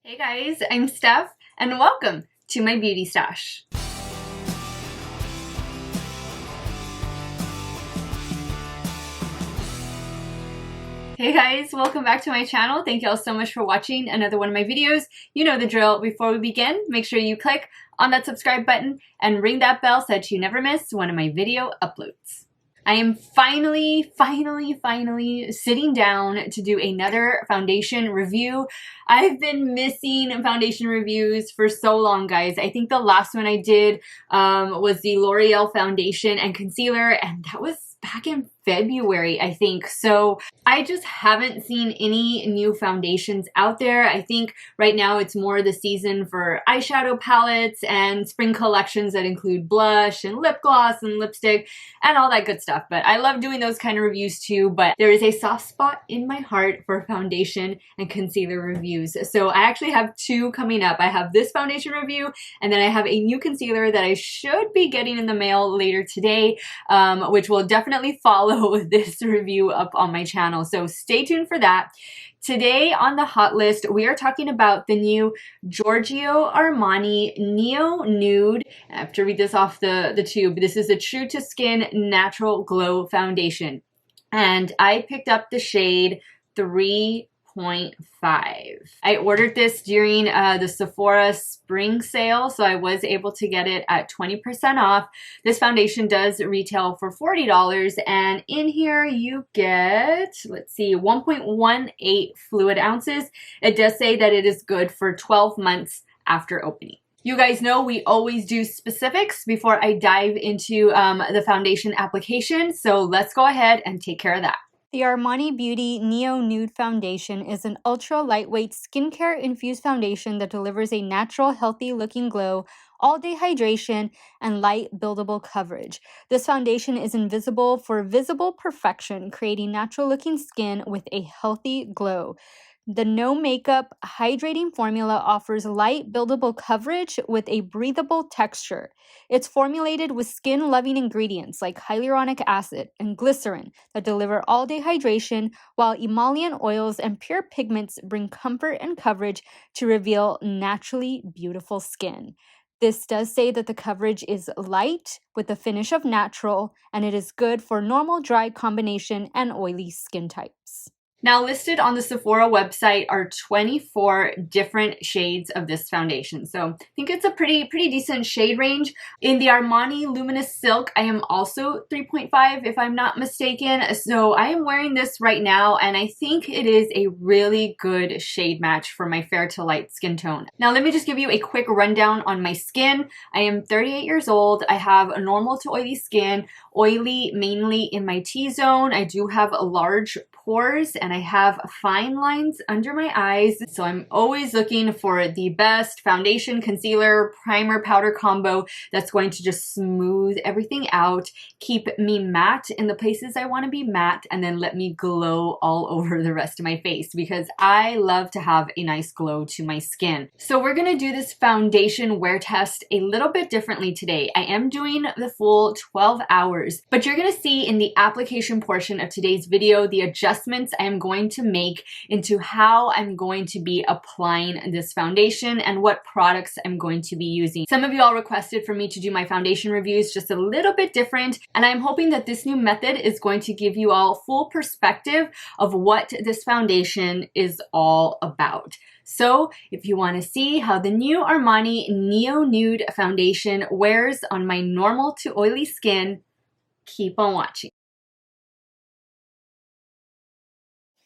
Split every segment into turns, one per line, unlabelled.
Hey guys, I'm Steph, and welcome to my beauty stash. Hey guys, welcome back to my channel. Thank you all so much for watching another one of my videos. You know the drill. Before we begin, make sure you click on that subscribe button and ring that bell so that you never miss one of my video uploads. I am finally sitting down to do another foundation review. I've been missing foundation reviews for so long, guys. I think the last one I did was the L'Oreal foundation and concealer, and that was back in February, I think. So I just haven't seen any new foundations out there. I think right now it's more the season for eyeshadow palettes and spring collections that include blush and lip gloss and lipstick and all that good stuff. But I love doing those kind of reviews too, but there is a soft spot in my heart for foundation and concealer reviews. So I actually have two coming up. I have this foundation review, and then I have a new concealer that I should be getting in the mail later today, which will definitely follow this review up on my channel. So stay tuned for that. Today on the hot list, we are talking about the new Giorgio Armani Neo Nude. I have to read this off the tube. This is a True to Skin Natural Glow Foundation. And I picked up the shade 3.5. I ordered this during the Sephora spring sale, so I was able to get it at 20% off. This foundation does retail for $40, and in here you get, let's see, 1.18 fluid ounces. It does say that it is good for 12 months after opening. You guys know we always do specifics before I dive into the foundation application, so let's go ahead and take care of that.
The Armani Beauty Neo Nude Foundation is an ultra lightweight skincare infused foundation that delivers a natural, healthy looking glow, all day hydration, and light buildable coverage. This foundation is invisible for visible perfection, creating natural looking skin with a healthy glow. The no makeup hydrating formula offers light buildable coverage with a breathable texture. It's formulated with skin loving ingredients like hyaluronic acid and glycerin that deliver all day hydration, while emollient oils and pure pigments bring comfort and coverage to reveal naturally beautiful skin. This does say that the coverage is light with a finish of natural, and it is good for normal dry combination and oily skin types.
Now listed on the Sephora website are 24 different shades of this foundation. So I think it's a pretty decent shade range. In the Armani Luminous Silk, I am also 3.5 if I'm not mistaken. So I am wearing this right now, and I think it is a really good shade match for my fair to light skin tone. Now let me just give you a quick rundown on my skin. I am 38 years old. I have a normal to oily skin, oily mainly in my T-zone. I do have large pores and I have fine lines under my eyes. So I'm always looking for the best foundation, concealer, primer, powder combo that's going to just smooth everything out, keep me matte in the places I want to be matte, and then let me glow all over the rest of my face because I love to have a nice glow to my skin. So we're going to do this foundation wear test a little bit differently today. I am doing the full 12 hours, but you're going to see in the application portion of today's video the adjustments I am going to make into how I'm going to be applying this foundation and what products I'm going to be using. Some of you all requested for me to do my foundation reviews just a little bit different, and I'm hoping that this new method is going to give you all full perspective of what this foundation is all about. So if you want to see how the new Armani Neo Nude foundation wears on my normal to oily skin, keep on watching.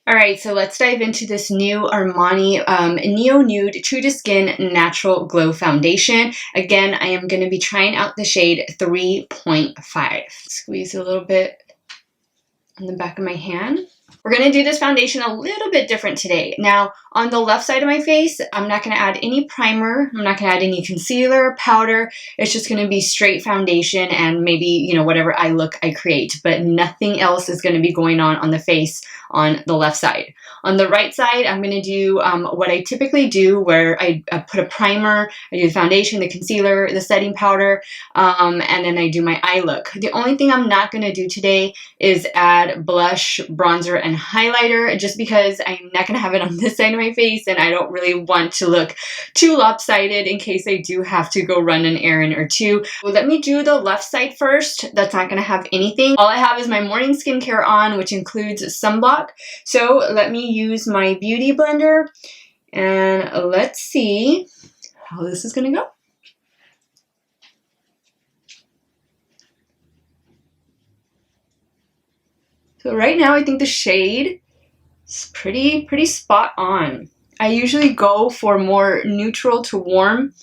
All right, so let's dive into this new Armani Neo Nude True to Skin Natural Glow Foundation. Again, I am going to be trying out the shade 3.5. Squeeze a little bit on the back of my hand. We're going to do this foundation a little bit different today. Now, on the left side of my face, I'm not going to add any primer. I'm not going to add any concealer, powder. It's just going to be straight foundation and maybe, you know, whatever eye look I create. But nothing else is going to be going on the face on the left side. On the right side, I'm going to do what I typically do, where I put a primer, I do the foundation, the concealer, the setting powder, and then I do my eye look. The only thing I'm not going to do today is add blush, bronzer, and highlighter just because I'm not going to have it on this side of my face and I don't really want to look too lopsided in case I do have to go run an errand or two. Well, let me do the left side first. That's not going to have anything. All I have is my morning skincare on, which includes sunblock. So let me use my beauty blender and let's see how this is going to go. So right now I think the shade is pretty spot on. I usually go for more neutral to warm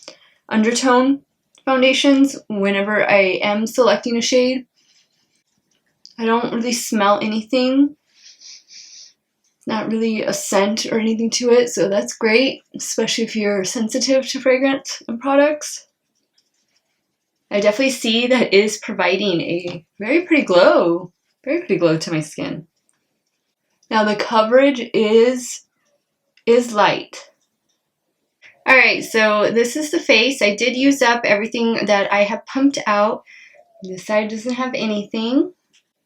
undertone foundations whenever I am selecting a shade. I don't really smell anything. It's not really a scent or anything to it, so that's great, especially if you're sensitive to fragrance and products. I definitely see that is providing a very pretty glow to my skin. Now the coverage is light. Alright, so this is the face. I did use up everything that I have pumped out. This side doesn't have anything.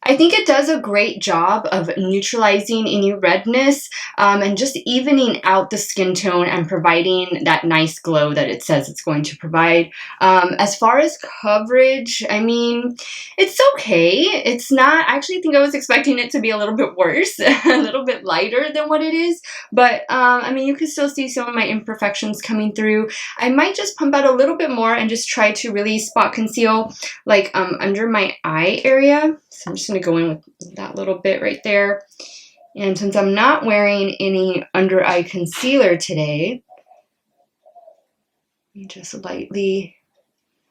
I think it does a great job of neutralizing any redness and just evening out the skin tone and providing that nice glow that it says it's going to provide. As far as coverage, I mean, it's okay. It's not, I actually think I was expecting it to be a little bit worse, a little bit lighter than what it is. But I mean, you can still see some of my imperfections coming through. I might just pump out a little bit more and just try to really spot conceal like under my eye area. So I'm just going to go in with that little bit right there. And since I'm not wearing any under eye concealer today, let me just lightly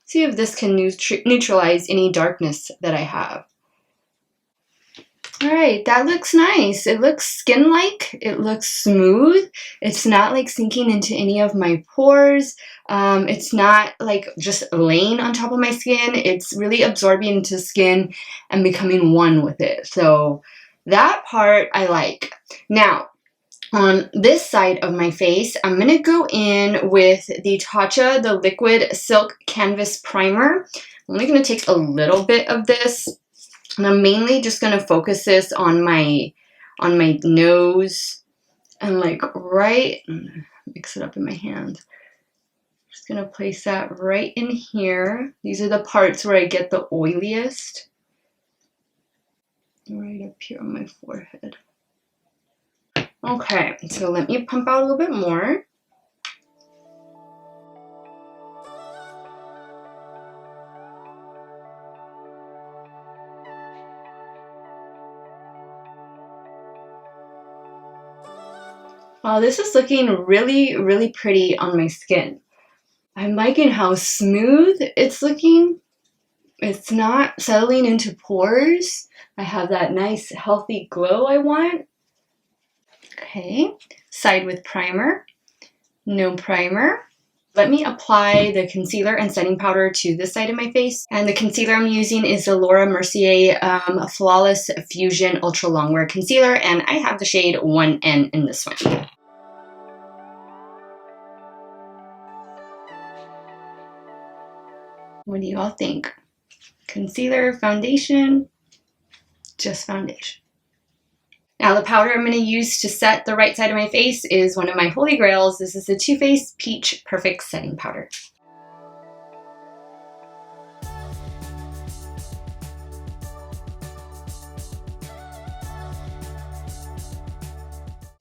see if this can neutralize any darkness that I have. Alright, that looks nice. It looks skin-like. It looks smooth. It's not like sinking into any of my pores. It's not like just laying on top of my skin. It's really absorbing into skin and becoming one with it. So that part I like. Now, on this side of my face, I'm going to go in with the Tatcha, the Liquid Silk Canvas Primer. I'm only going to take a little bit of this. And I'm mainly just going to focus this on my nose and like right, mix it up in my hand. Just going to place that right in here. These are the parts where I get the oiliest. Right up here on my forehead. Okay, so let me pump out a little bit more. Wow, this is looking really pretty on my skin. I'm liking how smooth it's looking. It's not settling into pores. I have that nice healthy glow I want. Okay, side with primer, no primer. Let me apply the concealer and setting powder to this side of my face. And the concealer I'm using is the Laura Mercier Flawless Fusion Ultra Longwear Concealer. And I have the shade 1N in this one. What do you all think? Concealer, foundation, just foundation. Now the powder I'm going to use to set the right side of my face is one of my holy grails. This is the Too Faced Peach Perfect Setting Powder.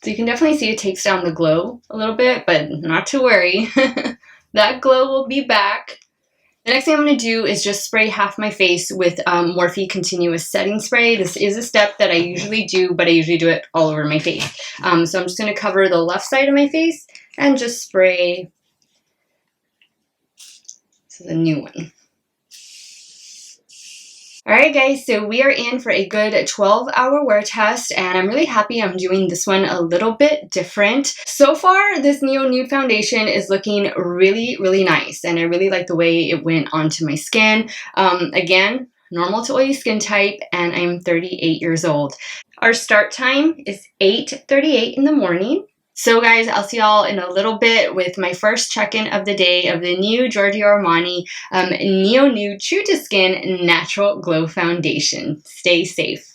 So you can definitely see it takes down the glow a little bit, but not to worry. That glow will be back. The next thing I'm going to do is just spray half my face with Morphe Continuous Setting Spray. This is a step that I usually do, but I usually do it all over my face. So I'm just going to cover the left side of my face and just spray. This is a new one. Alright guys, so we are in for a good 12-hour wear test, and I'm really happy I'm doing this one a little bit different. So far, this Neo Nude foundation is looking really nice, and I really like the way it went onto my skin. Again, normal to oily skin type, and I'm 38 years old. Our start time is 8:38 in the morning. So guys, I'll see y'all in a little bit with my first check-in of the day of the new Giorgio Armani Neo Nude True to Skin Natural Glow Foundation. Stay safe.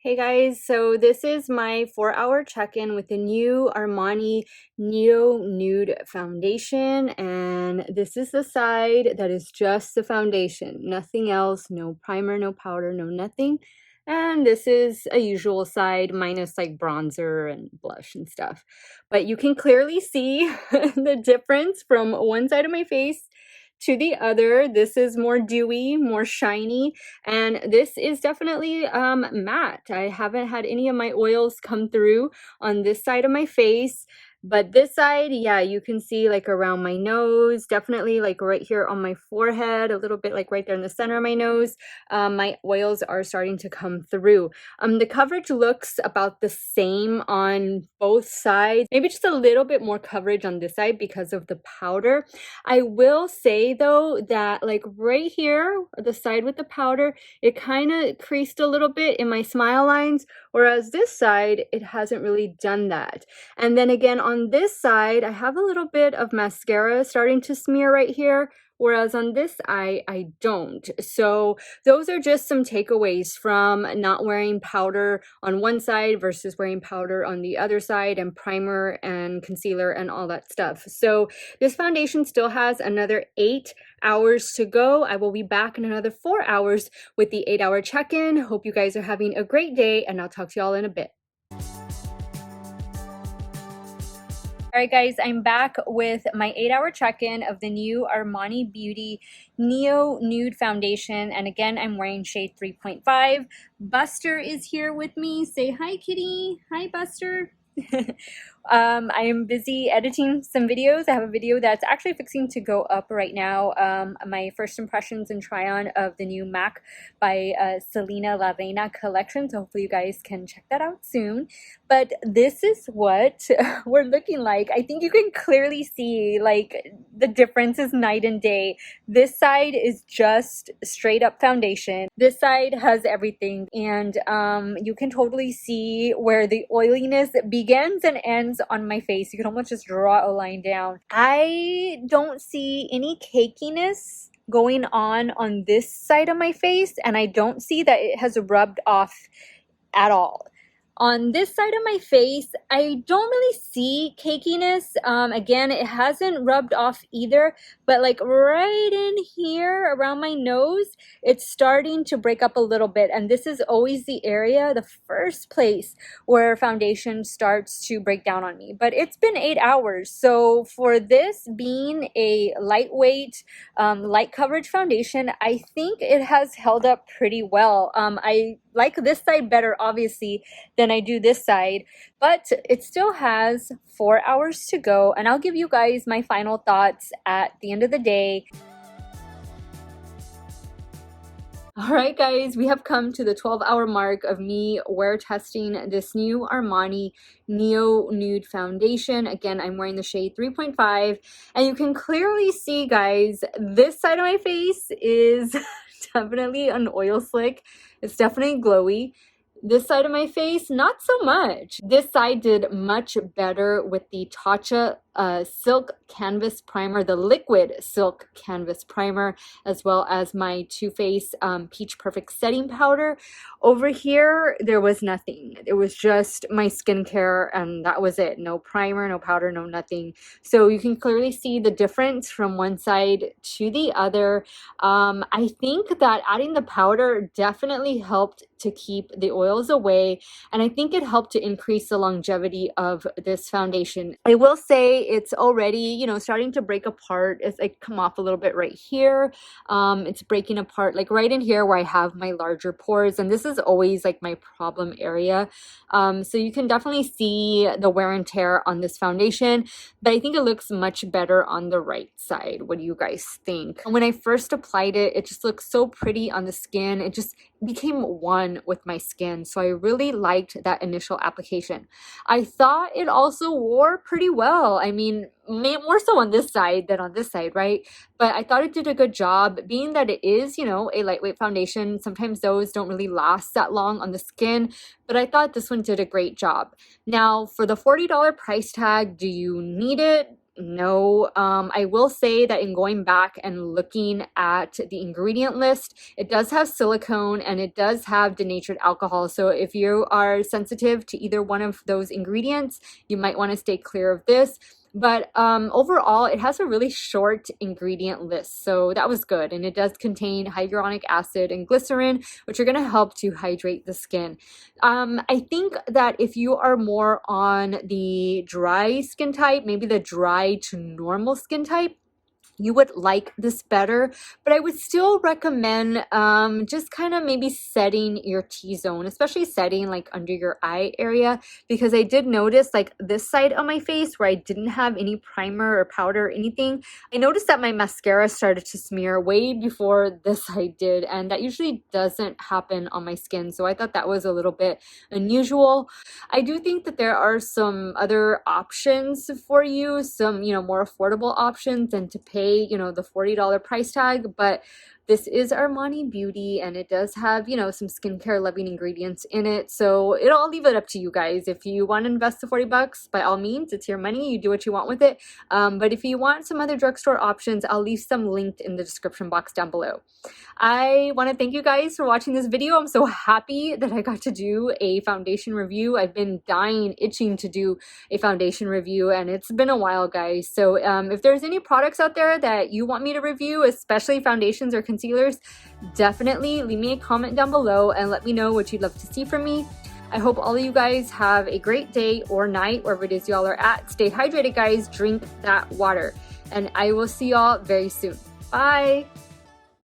Hey guys, so this is my 4-hour check-in with the new Armani Neo Nude foundation, and this is the side that is just the foundation, nothing else, no primer, no powder, no nothing. And this is a usual side minus like bronzer and blush and stuff. But you can clearly see the difference from one side of my face to the other. This is more dewy, more shiny, and this is definitely matte. I haven't had any of my oils come through on this side of my face, but this side, yeah, you can see like around my nose, definitely like right here on my forehead, a little bit like right there in the center of my nose. My oils are starting to come through. The coverage looks about the same on both sides, maybe just a little bit more coverage on this side because of the powder. I will say though that like right here, the side with the powder, it kind of creased a little bit in my smile lines, whereas this side, it hasn't really done that. And then again, on this side, I have a little bit of mascara starting to smear right here, whereas on this eye, I don't. So those are just some takeaways from not wearing powder on one side versus wearing powder on the other side, and primer and concealer and all that stuff. So this foundation still has another 8 hours to go. I will be back in another 4 hours with the 8-hour check-in. Hope you guys are having a great day, and I'll talk to y'all in a bit. All right, guys, I'm back with my 8-hour check-in of the new Armani Beauty Neo Nude Foundation. And again, I'm wearing shade 3.5. Buster is here with me. Say hi, kitty. Hi, Buster. I am busy editing some videos. I have a video that's actually fixing to go up right now. My first impressions and try on of the new MAC by Selena Lavena collection. So hopefully you guys can check that out soon. But this is what we're looking like. I think you can clearly see like the difference is night and day. This side is just straight up foundation. This side has everything, and you can totally see where the oiliness begins and ends on my face. You can almost just draw a line down. I don't see any cakiness going on this side of my face, and I don't see that it has rubbed off at all. On this side of my face, I don't really see cakiness. Again, it hasn't rubbed off either, but like right in here around my nose, it's starting to break up a little bit. And this is always the area, the first place where foundation starts to break down on me. But it's been 8 hours. So for this being a lightweight, light coverage foundation, I think it has held up pretty well. I like this side better, obviously, than I do this side, but it still has 4 hours to go, and I'll give you guys my final thoughts at the end of the day. All right, guys, we have come to the 12-hour mark of me wear testing this new Armani Neo Nude foundation. Again, I'm wearing the shade 3.5, and you can clearly see, guys, this side of my face is definitely an oil slick. It's definitely glowy. This side of my face, not so much. This side did much better with the Tatcha Silk Canvas Primer, the liquid Silk Canvas Primer, as well as my Too Faced Peach Perfect Setting Powder. Over here, there was nothing. It was just my skincare, and that was it. No primer, no powder, no nothing. So you can clearly see the difference from one side to the other. I think that adding the powder definitely helped to keep the oils away, and I think it helped to increase the longevity of this foundation. I will say it's already, you know, starting to break apart. It's like come off a little bit right here. It's breaking apart like right in here where I have my larger pores, and this is always like my problem area. So you can definitely see the wear and tear on this foundation, but I think it looks much better on the right side. What do you guys think? When I first applied it, it just looked so pretty on the skin. It just became one with my skin, so I really liked that initial application. I thought it also wore pretty well. I mean, more so on this side than on this side, right? But I thought it did a good job, being that it is, you know, a lightweight foundation. Sometimes those don't really last that long on the skin, but I thought this one did a great job. Now, for the $40 price tag, do you need it? No. I will say that in going back and looking at the ingredient list, it does have silicone and it does have denatured alcohol. So if you are sensitive to either one of those ingredients, you might want to stay clear of this. But overall, it has a really short ingredient list, so that was good. And it does contain hyaluronic acid and glycerin, which are going to help to hydrate the skin. I think that if you are more on the dry skin type, maybe the dry to normal skin type, you would like this better, but I would still recommend just kind of maybe setting your T-zone, especially setting like under your eye area, because I did notice like this side of my face where I didn't have any primer or powder or anything, I noticed that my mascara started to smear way before this side did, and that usually doesn't happen on my skin, so I thought that was a little bit unusual. I do think that there are some other options for you, some, more affordable options than to pay, the $40 price tag, but this is Armani Beauty and it does have, some skincare loving ingredients in it. So I'll leave it up to you guys. If you want to invest the 40 bucks, by all means, it's your money. You do what you want with it. But if you want some other drugstore options, I'll leave some linked in the description box down below. I want to thank you guys for watching this video. I'm so happy that I got to do a foundation review. I've been itching to do a foundation review, and it's been a while, guys. So if there's any products out there that you want me to review, especially foundations or concealers, definitely leave me a comment down below and let me know what you'd love to see from me. I hope all of you guys have a great day or night, wherever it is y'all are at. Stay hydrated, guys. Drink that water. And I will see y'all very soon. Bye.